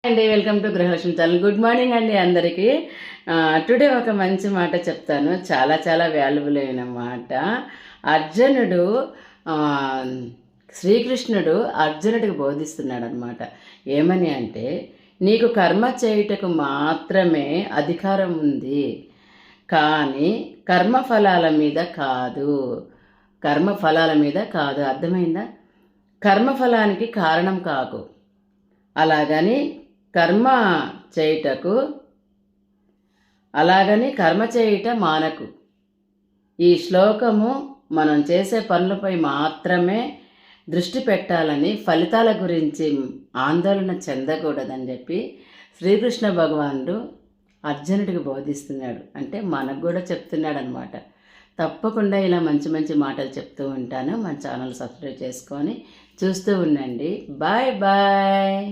అండి welcome to Gruhalakshmi channel. Good morning అండి అందరికీ. టుడే ఒక మంచి మాట చెప్తాను, చాలా చాలా వాల్యుబుల్ అయిన మాట. అర్జునుడు శ్రీకృష్ణుడు అర్జునుడికి బోధిస్తున్నాడు అనమాట. ఏమని అంటే, నీకు కర్మ చేయుటకు మాత్రమే అధికారం ఉంది, కానీ కర్మఫలాల మీద కాదు. కర్మఫలాల మీద కాదు, అర్థమైందా? కర్మఫలానికి కారణం కాకు. అలాగని కర్మ చేయుట మానకు. ఈ శ్లోకము మనం చేసే పనులపై మాత్రమే దృష్టి పెట్టాలని, ఫలితాల గురించి ఆందోళన చెందకూడదని చెప్పి శ్రీకృష్ణ భగవానుడు అర్జునుడికి బోధిస్తున్నాడు. అంటే మనకు కూడా చెప్తున్నాడు అనమాట. తప్పకుండా ఇలా మంచి మంచి మాటలు చెప్తూ ఉంటాను. మన ఛానల్ సబ్స్క్రైబ్ చేసుకొని చూస్తూ ఉండండి. Bye bye.